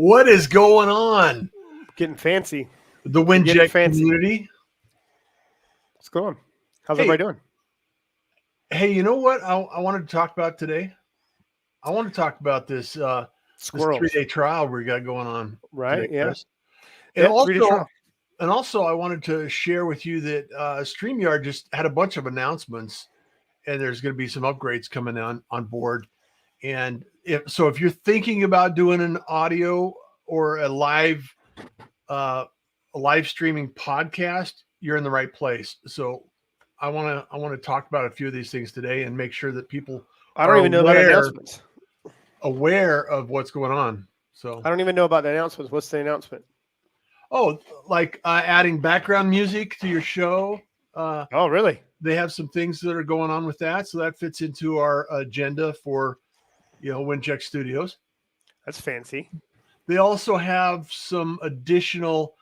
What is going on? Getting fancy. The WINJECT community. What's going on? How's everybody doing? Hey, you know what I wanted to talk about today? I want to talk about this 3-day trial we got going on. Right, today, yeah. Chris. And Yeah, 3-day trial. also I wanted to share with you that StreamYard just had a bunch of announcements, and there's going to be some upgrades coming on board. And if you're thinking about doing an audio or a live streaming podcast, you're in the right place. So I want to talk about a few of these things today and make sure that people I don't even know about announcements. Aware of what's going on. So I don't even know about the announcements. What's the announcement? Oh, like adding background music to your show. Oh, really? They have some things that are going on with that, so that fits into our agenda for WINJECT Studios. That's fancy. They also have some additional.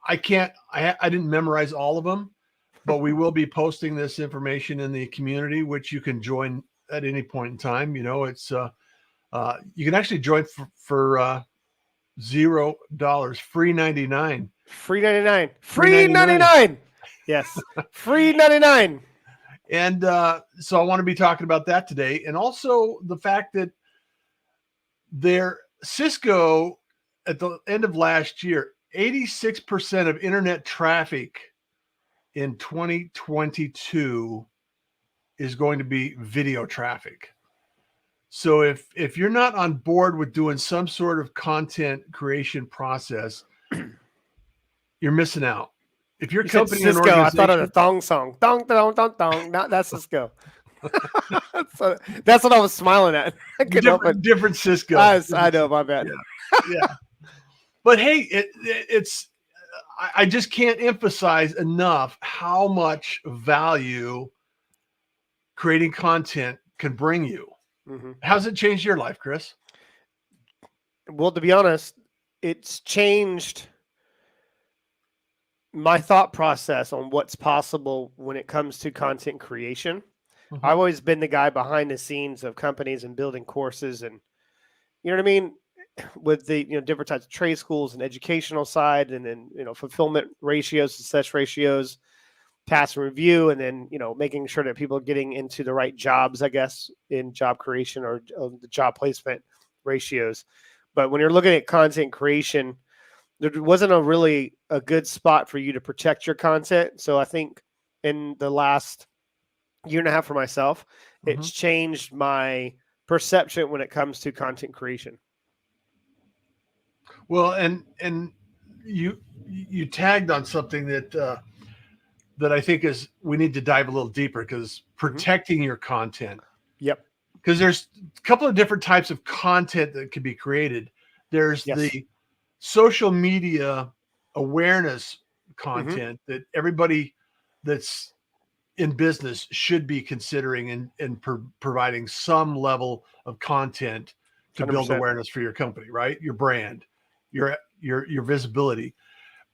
I didn't memorize all of them, but we will be posting this information in the community, which you can join at any point in time. It's you can actually join for $0, free 99. Free 99. Free 99. Yes, free 99. And so I want to be talking about that today, and also the fact that Cisco at the end of last year, 86% of internet traffic in 2022 is going to be video traffic. So if you're not on board with doing some sort of content creation process, you're missing out. If your company Cisco, and organization, I thought of the thong song. Thong, thong, thong, thong. Not that's Cisco. So that's what I was smiling at. I couldn't help it. Different Cisco. I know, my bad. Yeah. But hey, it's I just can't emphasize enough how much value creating content can bring you. Mm-hmm. How's it changed your life, Chris? Well, to be honest, it's changed my thought process on what's possible when it comes to content creation. Mm-hmm. I've always been the guy behind the scenes of companies and building courses, and you know what I mean, with the different types of trade schools and educational side, and then fulfillment ratios, success ratios, pass and review, and then making sure that people are getting into the right jobs, I guess, in job creation or the job placement ratios. But when you're looking at content creation, there wasn't a good spot for you to protect your content. So I think in the last year and a half for myself, mm-hmm. It's changed my perception when it comes to content creation. Well, and you tagged on something that I think we need to dive a little deeper, because protecting your content. Yep. Because there's a couple of different types of content that can be created. There's the social media awareness content that everybody that's in business should be considering and providing some level of content to 100%. Build awareness for your company, right? Your brand, your visibility.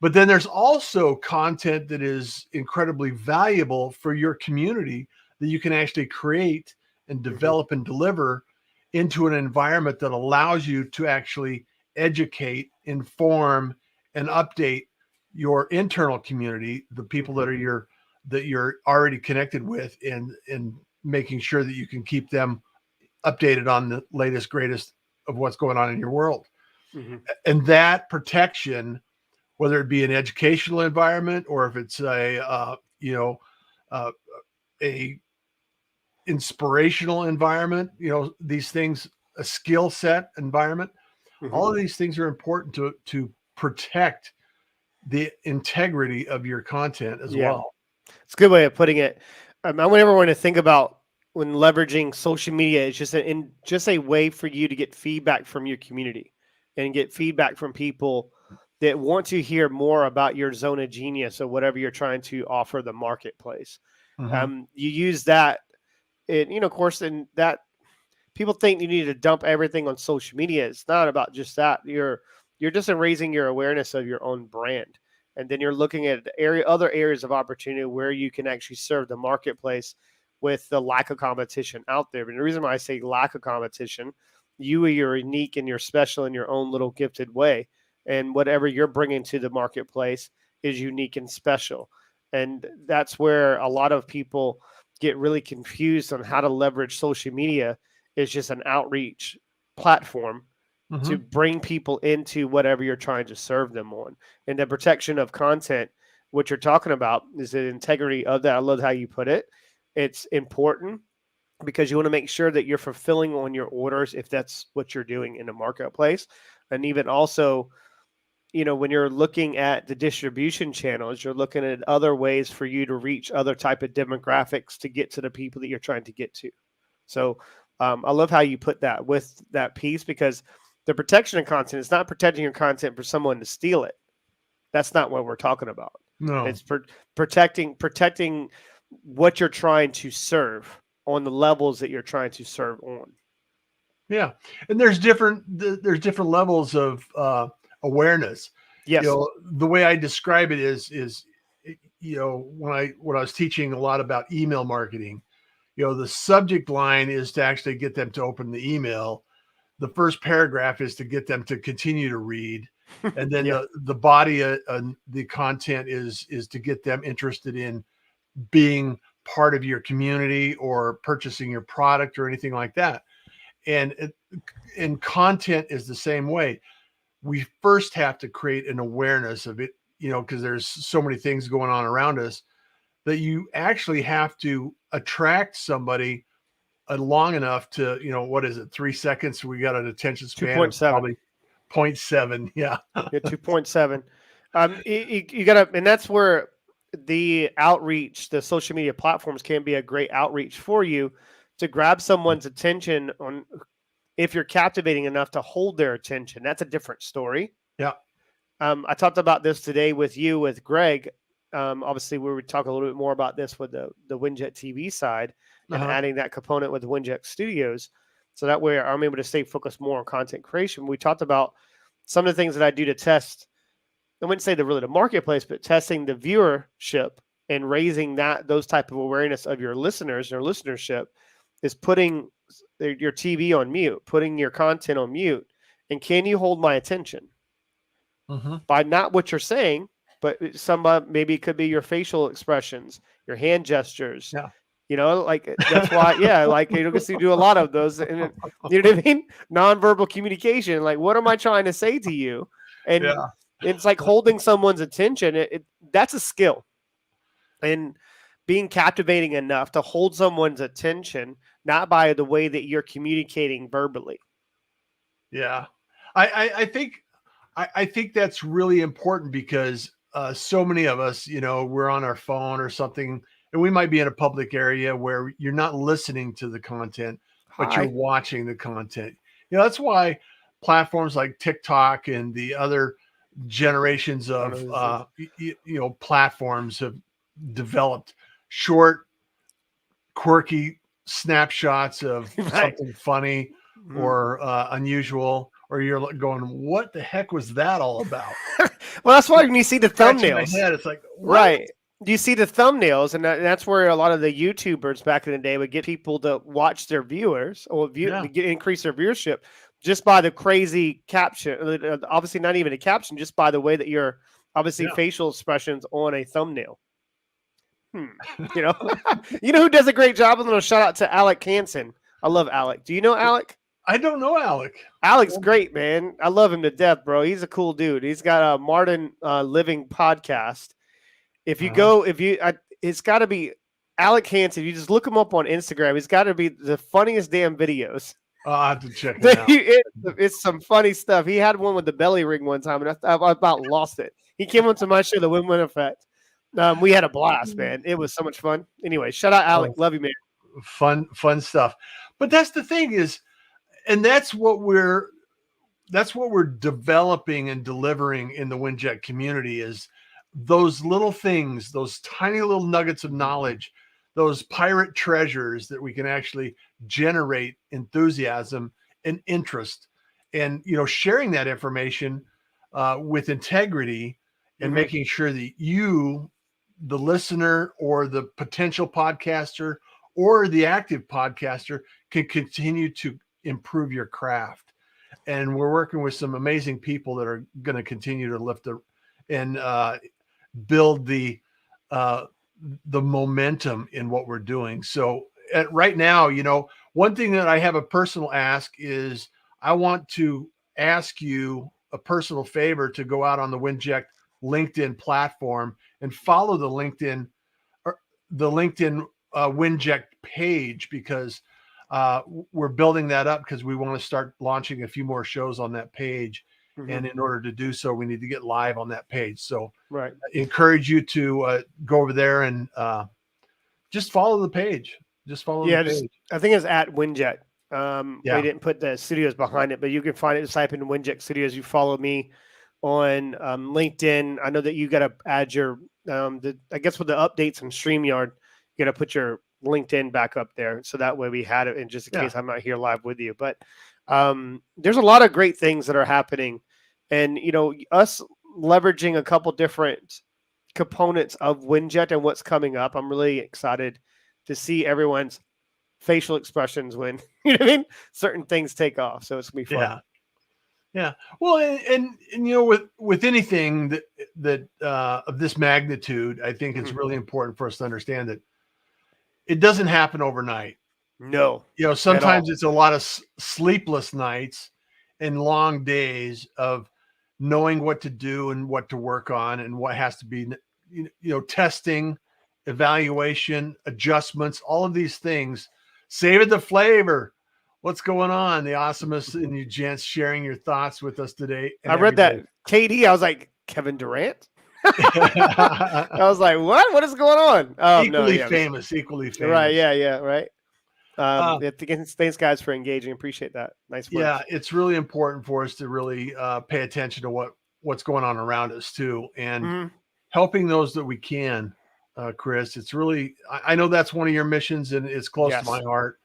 But then there's also content that is incredibly valuable for your community that you can actually create and develop and deliver into an environment that allows you to actually educate, inform, and update your internal community, the people that you're already connected with, and making sure that you can keep them updated on the latest, greatest of what's going on in your world. Mm-hmm. And that protection, whether it be an educational environment or if it's a inspirational environment, these things, a skill set environment, all of these things are important to protect the integrity of your content as well. It's a good way of putting it. I want everyone to think about when leveraging social media. It's just a way for you to get feedback from your community and get feedback from people that want to hear more about your zone of genius or whatever you're trying to offer the marketplace. Mm-hmm. You use that, of course, and that people think you need to dump everything on social media. It's not about just that. You're just raising your awareness of your own brand. And then you're looking at other areas of opportunity where you can actually serve the marketplace with the lack of competition out there. But the reason why I say lack of competition, you are unique and you're special in your own little gifted way. And whatever you're bringing to the marketplace is unique and special. And that's where a lot of people get really confused on how to leverage social media is just an outreach platform to bring people into whatever you're trying to serve them on. And the protection of content, what you're talking about is the integrity of that. I love how you put it. It's important because you want to make sure that you're fulfilling on your orders if that's what you're doing in the marketplace. And even also, when you're looking at the distribution channels, you're looking at other ways for you to reach other type of demographics to get to the people that you're trying to get to. So I love how you put that with that piece, because the protection of content is not protecting your content for someone to steal it. That's not what we're talking about. No, it's protecting what you're trying to serve on the levels that you're trying to serve on. Yeah. And there's different levels of awareness. Yes. The way I describe it is when I was teaching a lot about email marketing, the subject line is to actually get them to open the email. The first paragraph is to get them to continue to read. And then the body the content is to get them interested in being part of your community or purchasing your product or anything like that. And content is the same way. We first have to create an awareness of it, because there's so many things going on around us that you actually have to attract somebody long enough to, what is it? 3 seconds. We got an attention span of probably 0.7. Yeah. 2.7. You gotta, and that's where the outreach, the social media platforms can be a great outreach for you to grab someone's attention on, if you're captivating enough to hold their attention. That's a different story. Yeah. I talked about this today with Greg. Obviously, we would talk a little bit more about this with the WINJECT TV side and adding that component with WINJECT Studios. So that way I'm able to stay focused more on content creation. We talked about some of the things that I do to test. I wouldn't say the marketplace, but testing the viewership and raising those type of awareness of your listeners, your listenership, is putting your TV on mute, putting your content on mute. And can you hold my attention by not what you're saying, but maybe it could be your facial expressions, your hand gestures. Yeah. That's why, you do a lot of those. And you know what I mean? Nonverbal communication. Like, what am I trying to say to you? And it's like holding someone's attention. That's a skill. And being captivating enough to hold someone's attention, not by the way that you're communicating verbally. Yeah. I think that's really important because so many of us, we're on our phone or something, and we might be in a public area where you're not listening to the content, but you're watching the content. That's why platforms like TikTok and the other generations of, platforms have developed short, quirky snapshots of something funny or unusual, or you're going, what the heck was that all about? Well, that's why when you see the thumbnails, it's like, what? Right. You see the thumbnails, and that's where a lot of the YouTubers back in the day would get people to watch their viewers or increase their viewership just by the crazy caption. Obviously, not even a caption, just by the way that you're facial expressions on a thumbnail. You know who does a great job? A little shout out to Alec Hansen. I love Alec. Do you know Alec? I don't know Alec. Alec's great, man. I love him to death, bro. He's a cool dude. He's got a Martin Living podcast. If you go, it's got to be Alec Hansen. You just look him up on Instagram. He's got to be the funniest damn videos. I'll have to check it out. It's some funny stuff. He had one with the belly ring one time, and I about lost it. He came onto my show, The Win-Win Effect. We had a blast, man. It was so much fun. Anyway, shout out Alec. Love you, man. Fun stuff. But that's the thing is, and that's what we're developing and delivering in the WINJECT community is those little things, those tiny little nuggets of knowledge, those pirate treasures that we can actually generate enthusiasm and interest, and sharing that information with integrity and making sure that you, the listener or the potential podcaster or the active podcaster, can continue to improve your craft. And we're working with some amazing people that are going to continue to lift and build the momentum in what we're doing. So right now, one thing that I have a personal ask is I want to ask you a personal favor to go out on the WINJECT LinkedIn platform and follow the LinkedIn WINJECT page, because we're building that up because we want to start launching a few more shows on that page. And in order to do so, we need to get live on that page. So I encourage you to go over there and just follow the page. Just follow the page. I think it's at WINJECT. We didn't put the studios behind it, but you can find it. Just type in WINJECT Studios. You follow me on LinkedIn. I know that you got to add your, I guess with the updates on StreamYard, you got to put your LinkedIn back up there. So that way we had it in just in case I'm not here live with you. But there's a lot of great things that are happening. And, us leveraging a couple different components of WINJECT and what's coming up, I'm really excited to see everyone's facial expressions when, certain things take off. So it's going to be fun. Yeah. Well, and with anything that of this magnitude, I think it's really important for us to understand that it doesn't happen overnight. No. Sometimes it's a lot of sleepless nights and long days of knowing what to do and what to work on and what has to be, testing, evaluation, adjustments, all of these things. Saving the flavor. What's going on? The awesomeness in you gents sharing your thoughts with us today. I read that KD. I was like, Kevin Durant? I was like, what? What is going on? Oh, equally famous. Right. Yeah. Right. Thanks, guys, for engaging. Appreciate that. Nice work. Yeah, it's really important for us to really pay attention to what's going on around us too, and helping those that we can. Chris, it's really, I know that's one of your missions, and it's close to my heart.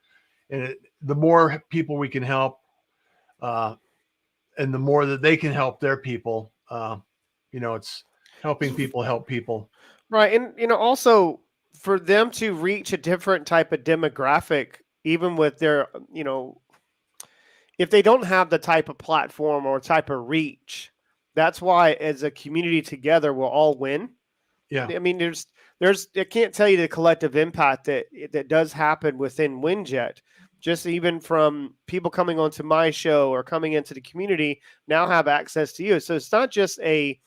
And the more people we can help, and the more that they can help their people, it's helping people help people. Right. And, also for them to reach a different type of demographic, even with their, if they don't have the type of platform or type of reach, that's why as a community together, we'll all win. Yeah. I mean, I can't tell you the collective impact that does happen within WINJECT. Just even from people coming onto my show or coming into the community now have access to you. So it's not just a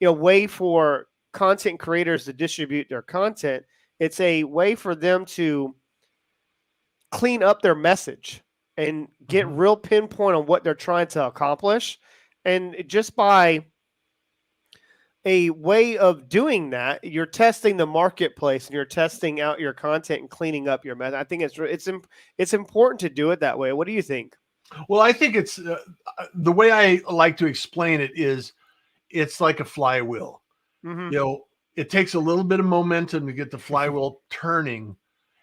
way for content creators to distribute their content. It's a way for them to clean up their message and get real pinpoint on what they're trying to accomplish. And just by a way of doing that, you're testing the marketplace and you're testing out your content and cleaning up your message. I think it's important to do it that way. What do you think? Well, I think it's the way I like to explain it is it's like a flywheel. It takes a little bit of momentum to get the flywheel turning.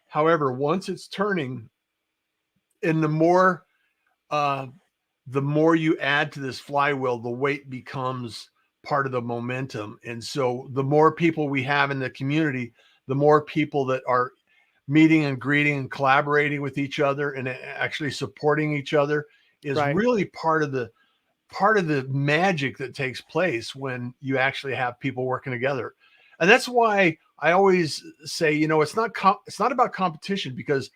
However, once it's turning, and the more you add to this flywheel, the weight becomes part of the momentum. And so the more people we have in the community, the more people that are meeting and greeting and collaborating with each other and actually supporting each other is really part of the magic that takes place when you actually have people working together. And that's why I always say, it's not about competition, because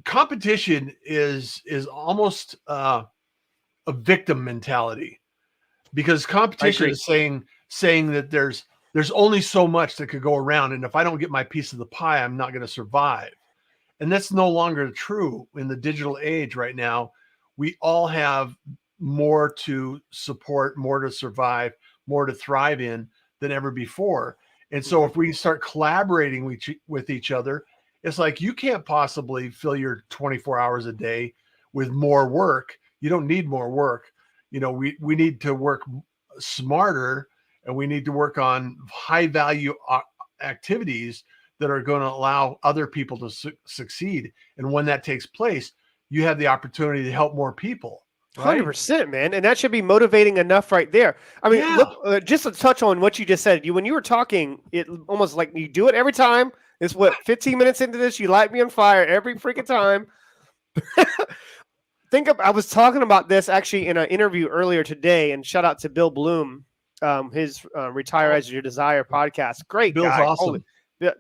competition is almost a victim mentality, because competition is saying that there's only so much that could go around, and if I don't get my piece of the pie, I'm not going to survive. And that's no longer true in the digital age right now. We all have more to support, more to survive, more to thrive in than ever before. And so if we start collaborating with each other, it's like you can't possibly fill your 24 hours a day with more work. You don't need more work. We need to work smarter, and we need to work on high value activities that are going to allow other people to succeed. And when that takes place, you have the opportunity to help more people. 100%, man. And that should be motivating enough right there. I mean, look, just to touch on what you just said, when you were talking, it almost like you do it every time. It's 15 minutes into this, you light me on fire every freaking time. I was talking about this actually in an interview earlier today, and shout out to Bill Bloom, his Retire As Your Desire podcast. Great Bill's guy. awesome.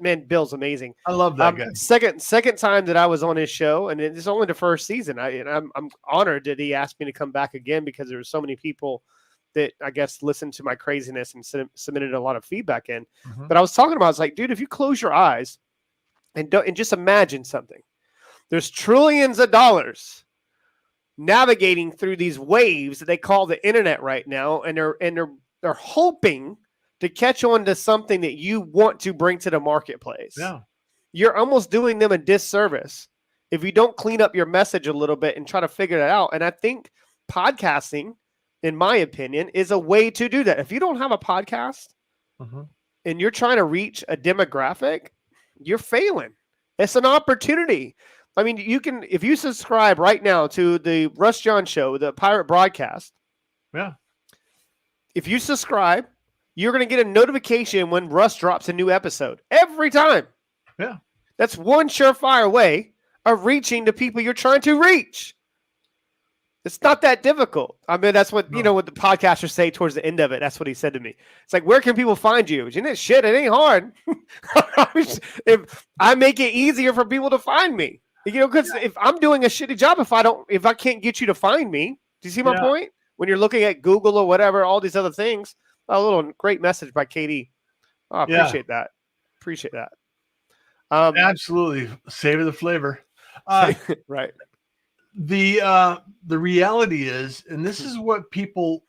Man, Bill's amazing. I love that guy. Second time that I was on his show, and it's only the first season. I'm honored that he asked me to come back again because there were so many people that I guess listened to my craziness and submitted a lot of feedback in. Mm-hmm. But I was talking about, it's like, dude, if you close your eyes and just imagine something, there's trillions of dollars navigating through these waves that they call the internet right now, and they're hoping to catch on to something that you want to bring to the marketplace. Yeah. You're almost doing them a disservice if you don't clean up your message a little bit and try to figure it out. And I think podcasting, in my opinion, is a way to do that. If you don't have a podcast and you're trying to reach a demographic, you're failing. It's an opportunity. I mean, you can, if you subscribe right now to the Russ John Show, the Pirate Broadcast. Yeah. If you subscribe, you're going to get a notification when Russ drops a new episode every time. Yeah. That's one surefire way of reaching the people you're trying to reach. It's not that difficult. I mean, that's what, what the podcasters say towards the end of it. That's what he said to me. It's like, where can people find you? You know, shit, it ain't hard. If I make it easier for people to find me, because if I'm doing a shitty job, if I can't get you to find me, do you see my point? When you're looking at Google or whatever, all these other things, a little great message by Katie. Oh, I appreciate that. Appreciate that. Absolutely. Savor the flavor. Right. The reality is, and this is what people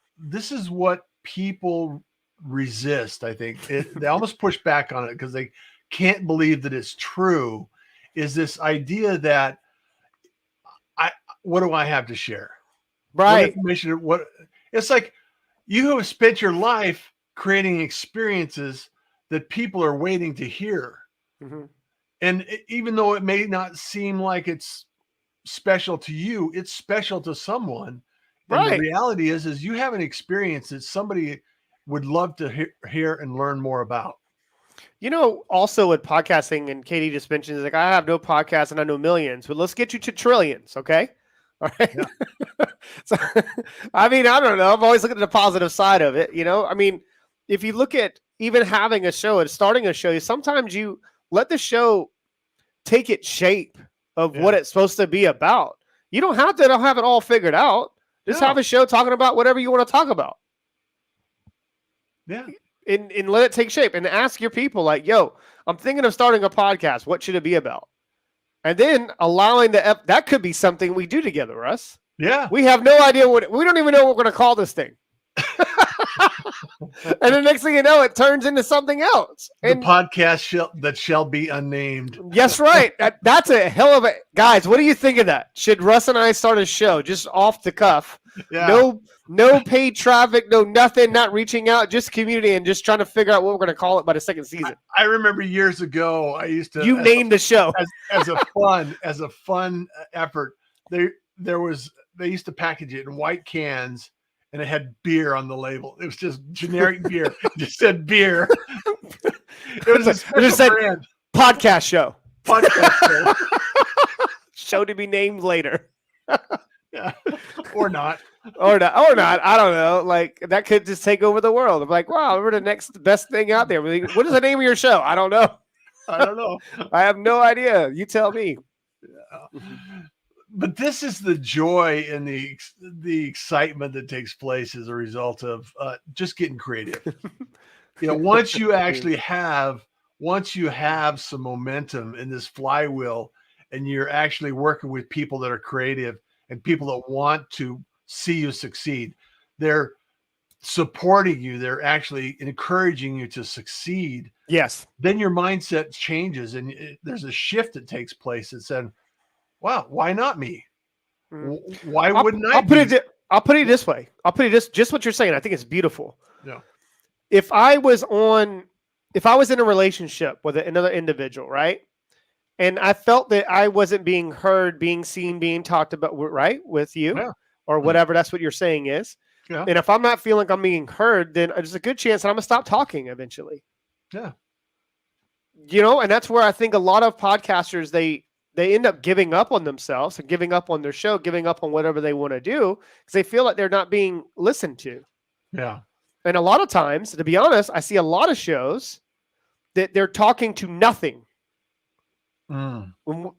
resist. I think they almost push back on it because they can't believe that it's true. Is this idea that what do I have to share? Right. What information? It's like you have spent your life creating experiences that people are waiting to hear. Mm-hmm. And even though it may not seem like it's special to you, it's special to someone. Right. And the reality is you have an experience that somebody would love to hear and learn more about. Also with podcasting, and Katie just mentioned, like, I have no podcast and I know millions, but let's get you to trillions. Okay. All right. Yeah. So, I mean, I don't know. I've always looked at the positive side of it. I mean, if you look at even having a show and starting a show, sometimes you let the show take its shape of what it's supposed to be about. You don't have to have it all figured out. Just have a show talking about whatever you want to talk about. Yeah. And let it take shape, and ask your people, like, yo, I'm thinking of starting a podcast. What should it be about? And then allowing that could be something we do together, Russ. Yeah. We have no idea we don't even know what we're going to call this thing. And the next thing you know, it turns into something else. And the podcast that shall be unnamed. Yes, right. That's a hell of a... Guys, what do you think of that? Should Russ and I start a show just off the cuff? Yeah. No paid traffic, no nothing, not reaching out, just community, and just trying to figure out what we're going to call it by the second season. I remember years ago, I used to... You named the show. As a fun effort, they used to package it in white cans, and it had beer on the label. It was just generic beer. It just said beer. It was a special brand. Podcast show. Podcast show. Show to be named later. Yeah. Or not. Or not. I don't know. Like, that could just take over the world. I'm like, wow, we're the next best thing out there. What is the name of your show? I don't know. I have no idea. You tell me. Yeah. But this is the joy and the excitement that takes place as a result of just getting creative. Once you have some momentum in this flywheel, and you're actually working with people that are creative and people that want to see you succeed, they're supporting you. They're actually encouraging you to succeed. Yes. Then your mindset changes, and there's a shift that takes place that said, wow, why not me? Why wouldn't I? I'll put it this way. Just what you're saying. I think it's beautiful. Yeah. If I was in a relationship with another individual, right? And I felt that I wasn't being heard, being seen, being talked about, right, with you, or whatever that's what you're saying is. Yeah. And if I'm not feeling like I'm being heard, then there's a good chance that I'm going to stop talking eventually. Yeah. And that's where I think a lot of podcasters, they they end up giving up on themselves and giving up on their show, giving up on whatever they want to do because they feel like they're not being listened to. Yeah. And a lot of times, to be honest, I see a lot of shows that they're talking to nothing. You know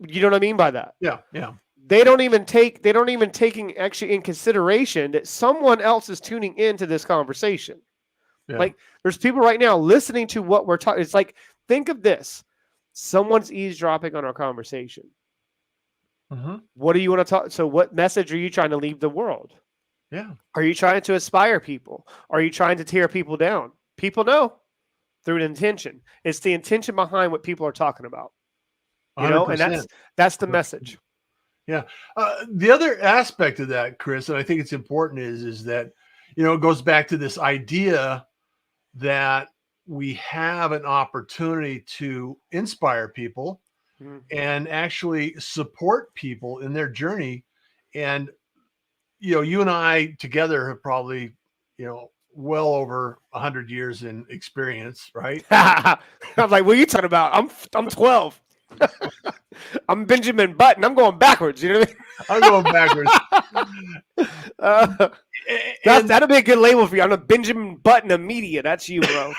what I mean by that? Yeah. Yeah. They don't even taking actually in consideration that someone else is tuning into this conversation. Yeah. Like there's people right now listening to what we're talking. It's like, think of this. Someone's eavesdropping on our conversation. What do you want to talk? So what message are you trying to leave the world? Yeah. Are you trying to inspire people? Are you trying to tear people down? People know through an intention. It's the intention behind what people are talking about. You know, 100%. and that's the message. Yeah. The other aspect of that, Chris, and I think it's important is that, you know, it goes back to this idea that we have an opportunity to inspire people and actually support people in their journey. And, you know, you and I together have probably, you know, well over 100 years in experience, right? I'm like, what are you talking about? I'm 12. I'm Benjamin Button. I'm going backwards. You know what I mean? I'm going backwards. That'll be a good label for you. I'm a Benjamin Button of media. That's you, bro.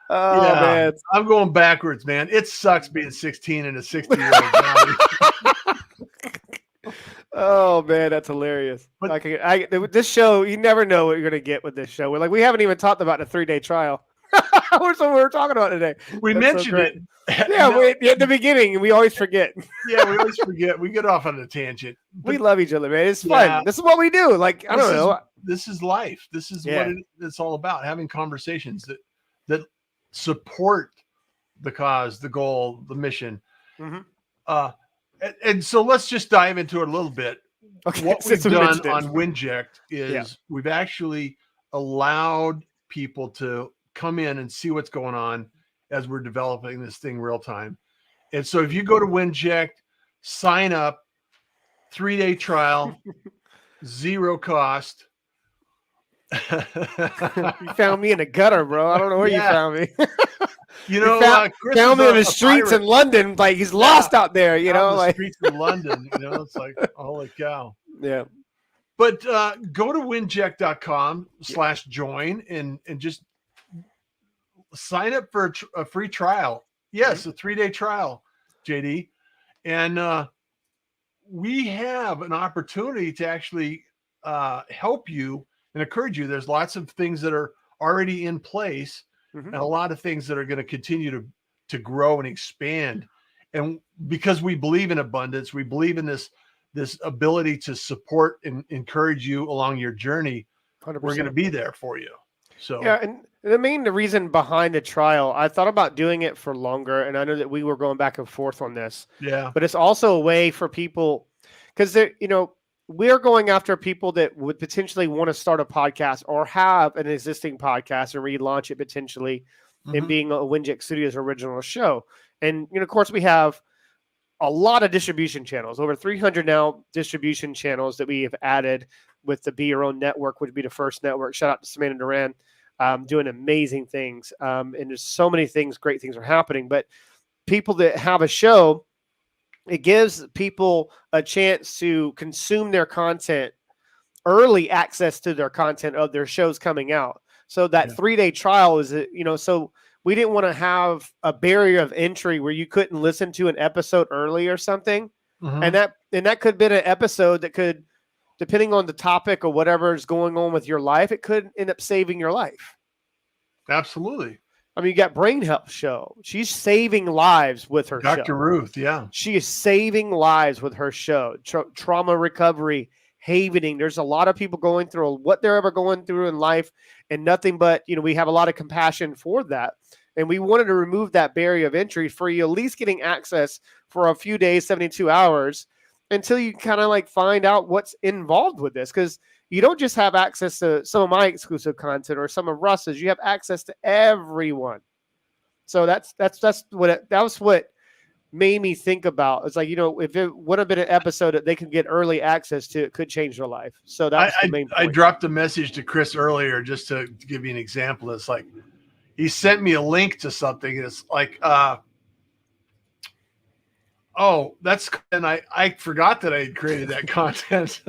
Yeah, man. I'm going backwards, man. It sucks being 16 and a 60-year-old body. Oh man, that's hilarious. But this show, you never know what you're gonna get with this show. We haven't even talked about the 3-day trial. That's what we're talking about today. We mentioned it. Yeah, at the beginning, we always forget. Yeah, we always forget. We get off on a tangent. We love each other, man. It's fun. This is what we do. Like, I don't know. This is life. This is what it's all about. Having conversations that support the cause, the goal, the mission. And so let's just dive into it a little bit. Okay, what we've done on WINJECT is we've actually allowed people to come in and see what's going on as we're developing this thing real time. And so if you go to WINJECT, sign up, 3-day trial, 0 cost. You found me in a gutter, bro. I don't know where you found me. You know, Chris found me in the streets in London. Like he's lost out there, you know, like streets in London, you know, it's like, holy cow. Yeah. But go to winject.com/join and just sign up for a free trial. Yes, a 3-day trial, JD. And we have an opportunity to actually help you and encourage you. There's lots of things that are already in place and a lot of things that are going to continue to grow and expand. And because we believe in abundance, we believe in this ability to support and encourage you along your journey. 100%. We're going to be there for you. So yeah, and the reason behind the trial, I thought about doing it for longer, and I know that we were going back and forth on this. Yeah, but it's also a way for people because we're going after people that would potentially want to start a podcast or have an existing podcast and relaunch it potentially in being a WINJECT Studios original show. And of course, we have a lot of distribution channels, over 300 now distribution channels that we have added with the Be Your Own Network, which would be the first network. Shout out to Samantha Duran, doing amazing things. And there's so many things, great things are happening. But people that have a show, it gives people a chance to consume their content, early access to their content of their shows coming out. So that 3-day trial is, so we didn't want to have a barrier of entry where you couldn't listen to an episode early or something. And that could have been an episode that could, depending on the topic or whatever is going on with your life, it could end up saving your life. Absolutely. I mean, you got Brain Health Show. She's saving lives with her show. Dr. Ruth, yeah. She is saving lives with her show. Trauma recovery, havening. There's a lot of people going through what they're ever going through in life, and nothing but, we have a lot of compassion for that. And we wanted to remove that barrier of entry for you, at least getting access for a few days, 72 hours, until you kind of find out what's involved with this. Because you don't just have access to some of my exclusive content or some of Russ's. You have access to everyone. So that was what made me think about. It's if it would have been an episode that they could get early access to, it could change their life. So that's the main point. I dropped a message to Chris earlier just to give you an example. It's like, he sent me a link to something. It's like, and I forgot that I had created that content.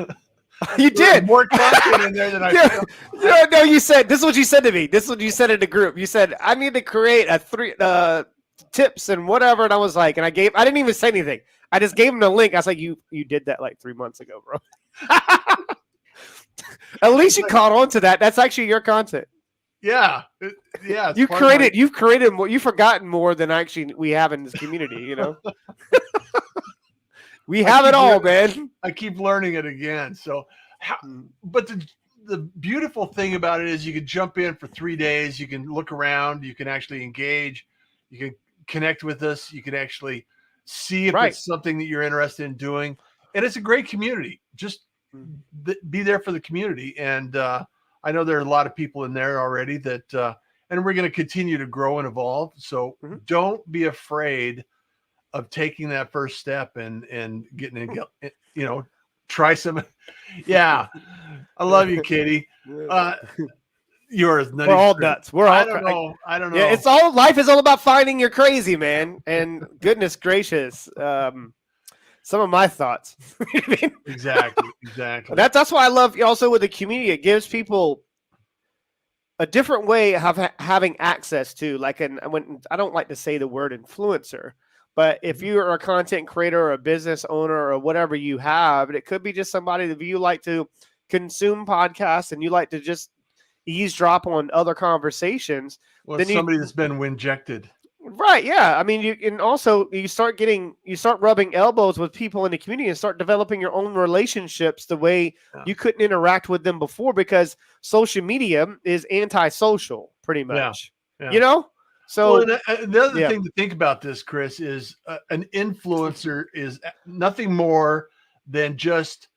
You did more content in there than I forgot. No, you said, this is what you said to me. This is what you said in the group. You said, I need to create a 3 tips and whatever. And I was like, I didn't even say anything. I just gave him the link. I was like, you did that like 3 months ago, bro. At least you caught on to that. That's actually your content. Yeah. You've forgotten more than actually we have in this community, you know? We have it all, man. I keep learning it again. So, but the beautiful thing about it is you can jump in for 3 days. You can look around. You can actually engage. You can connect with us. You can actually see if it's something that you're interested in doing. And it's a great community. Just be there for the community. And I know there are a lot of people in there already that, and we're going to continue to grow and evolve. So don't be afraid of taking that first step and getting in, you know, try some. Yeah. I love you, Kitty. Yours. We're all nuts. We're all, I don't know. Yeah, life is all about finding your crazy, man. And goodness gracious. Some of my thoughts. You know what I mean? Exactly. That's why I love also with the community. It gives people a different way of having access to, like, I don't like to say the word influencer, but if you're a content creator or a business owner or whatever you have, it could be just somebody that you like to consume podcasts and you like to just eavesdrop on other conversations. Well, then somebody that's been WINJECTed. Right. Yeah. I mean, you start rubbing elbows with people in the community and start developing your own relationships the way you couldn't interact with them before, because social media is antisocial pretty much, you know? So the other thing to think about this, Chris, is an influencer is nothing more than just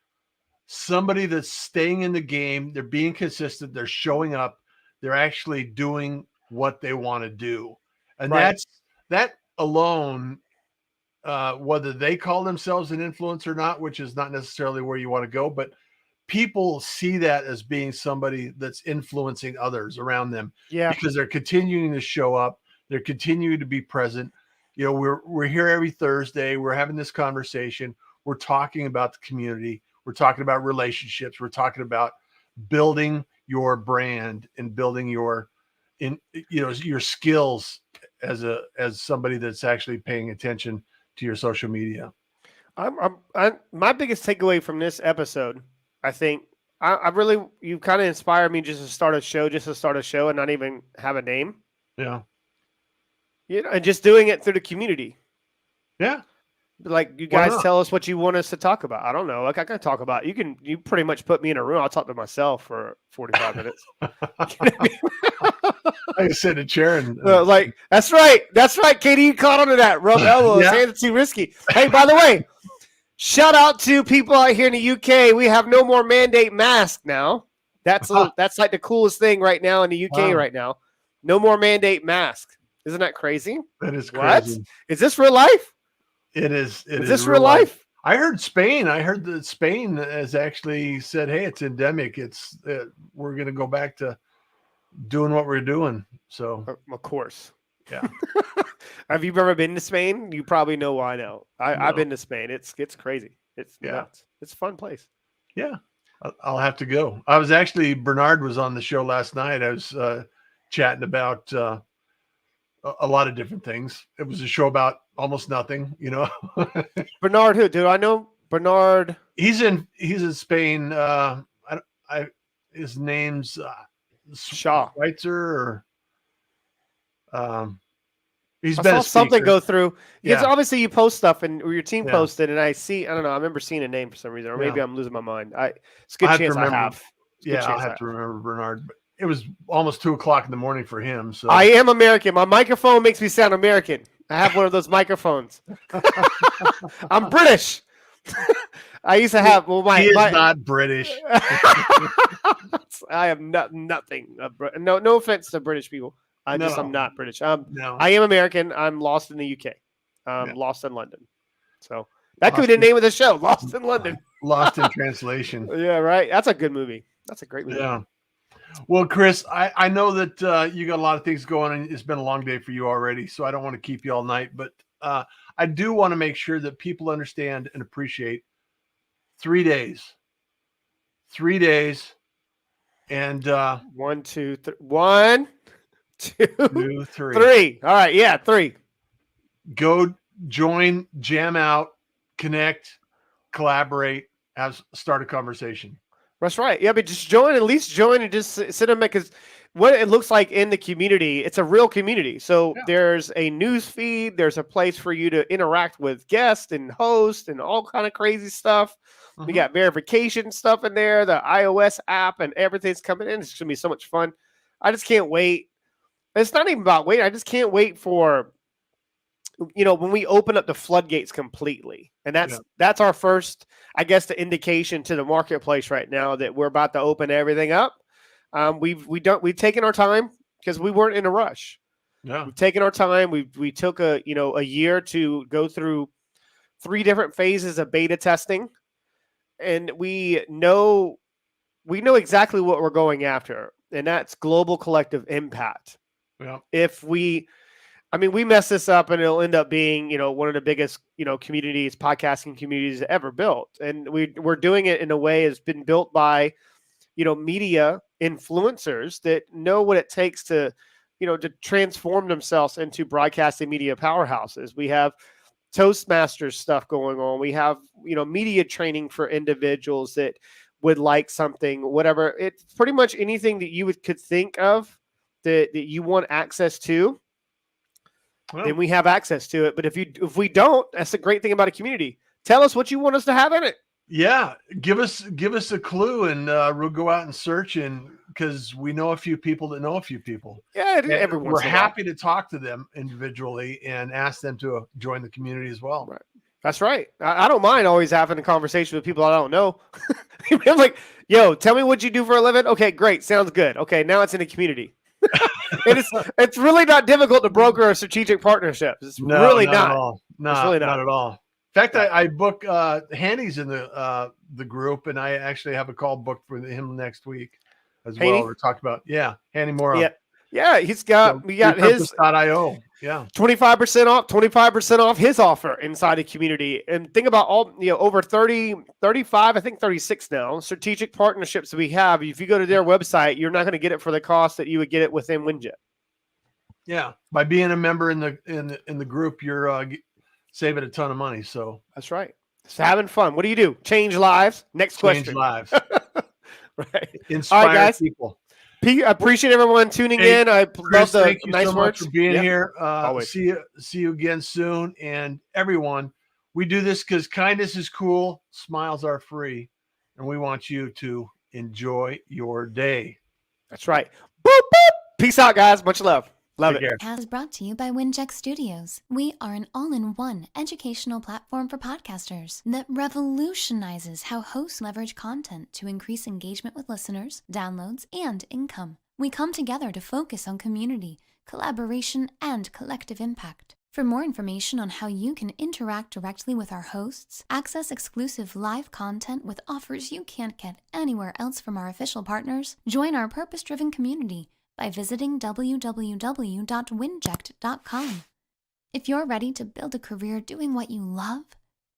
somebody that's staying in the game. They're being consistent. They're showing up. They're actually doing what they want to do. And that alone, whether they call themselves an influencer or not, which is not necessarily where you want to go, but people see that as being somebody that's influencing others around them. Yeah. Because they're continuing to show up. They're continuing to be present. You know, we're here every Thursday. We're having this conversation. We're talking about the community. We're talking about relationships. We're talking about building your brand and building your skills as somebody that's actually paying attention to your social media. My biggest takeaway from this episode, I think, you kind of inspired me just to start a show and not even have a name. Yeah. You know, and just doing it through the community. Yeah. Like, you guys tell us what you want us to talk about. I don't know. Like, I can talk about, you pretty much put me in a room. I'll talk to myself for 45 minutes. I sit in a chair and like, that's right. Katie, you caught onto that. Rub elbows. Hands too risky. Hey, by the way, shout out to people out here in the UK. We have no more mandate mask now. That's like the coolest thing right now in the UK right now. No more mandate mask. Isn't that crazy? That is crazy. What? Is this real life? It is. Is this real life? I heard Spain. I heard that Spain has actually said, "Hey, it's endemic. It's we're going to go back to doing what we're doing." So, of course, yeah. Have you ever been to Spain? You probably know why I know. I've been to Spain. It's crazy. It's nuts. It's a fun place. Yeah, I'll have to go. I was actually Bernard was on the show last night. I was chatting about a lot of different things. It was a show about almost nothing, you know. Bernard, who? Do I know Bernard? He's in Spain. His name's Shaw Schweitzer, or he's I been saw a something speaker. go through. Because Yeah. obviously you post stuff or your team posted, and I don't know. I remember seeing a name for some reason, or maybe Yeah. I'm losing my mind. It's a good I have to chance I remember. have. I'll have to remember Bernard. But it was almost 2:00 in the morning for him. So I am American. My microphone makes me sound American. I have one of those microphones. I'm British. I used to have. Well, he is not British. I am nothing. No offense to British people. I'm not British. No. I am American. I'm lost in the UK. Lost in London. So that could Lost be the name of the show. Lost in London. Lost in translation. Yeah, right. That's a good movie. That's a great movie. Yeah. Well, Chris, I know that you got a lot of things going on. It's been a long day for you already, so I don't want to keep you all night. But I do want to make sure that people understand and appreciate 3 days. 3 days. And 1, 2, 3. 1, 2, 2, 3. 3. All right. Yeah. 3. Go join, jam out, connect, collaborate, start a conversation. That's right. Yeah, but just join, at least join and just sit and make, because what it looks like in the community, it's a real community. So there's a news feed, there's a place for you to interact with guests and hosts and all kind of crazy stuff. We got verification stuff in there, the iOS app, and everything's coming in. It's gonna be so much fun. I just can't wait. It's not even about waiting. I just can't wait for, when we open up the floodgates completely. And that's our first, I guess, the indication to the marketplace right now that we're about to open everything up. We've taken our time because we weren't in a rush. Yeah. We've taken our time. We took a year to go through 3 different phases of beta testing. And we know exactly what we're going after, and that's global collective impact. Yeah. If we mess this up, and it'll end up being, one of the biggest, podcasting communities ever built. And we're doing it in a way that's been built by, media influencers that know what it takes to transform themselves into broadcasting media powerhouses. We have Toastmasters stuff going on. We have, media training for individuals that would like something, whatever. It's pretty much anything that you could think of that you want access to. Well, then we have access to it. But if we don't, that's the great thing about a community. Tell us what you want us to have in it. Yeah, give us a clue, and we'll go out and search, and because we know a few people that know a few people. Yeah, we're happy to talk to them individually and ask them to join the community as well. Right. That's right. I don't mind always having a conversation with people I don't know. I'm like, yo, tell me what you do for a living. Okay, great, sounds good. Okay, now it's in the community. And it's really not difficult to broker a strategic partnership. It's really not. At all. Not at all. In fact, I book Hanny's in the group, and I actually have a call booked for him next week as well. We're talking about Hanny Mora. Yeah, we got his .io. Yeah, 25% off, 25% off his offer inside the community. And think about all, over 30, 35, I think 36 now strategic partnerships we have. If you go to their website, you're not going to get it for the cost that you would get it within WINJECT. Yeah, by being a member in the group, you're saving a ton of money. So that's right. It's having fun. What do you do? Change lives. Next question. Change lives. Right. Inspire guys. People. I appreciate everyone tuning in. I love the thank you nice so words much for being here. See you again soon. And everyone, we do this because kindness is cool, smiles are free, and we want you to enjoy your day. That's right. Boop, boop. Peace out, guys. Much love. Love it. As brought to you by WINJECT Studios. We are an all-in-one educational platform for podcasters that revolutionizes how hosts leverage content to increase engagement with listeners, downloads, and income. We come together to focus on community, collaboration, and collective impact. For more information on how you can interact directly with our hosts, access exclusive live content with offers you can't get anywhere else from our official partners, join our purpose-driven community by visiting www.winject.com. If you're ready to build a career doing what you love,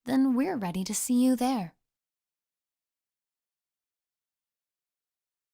then we're ready to see you there.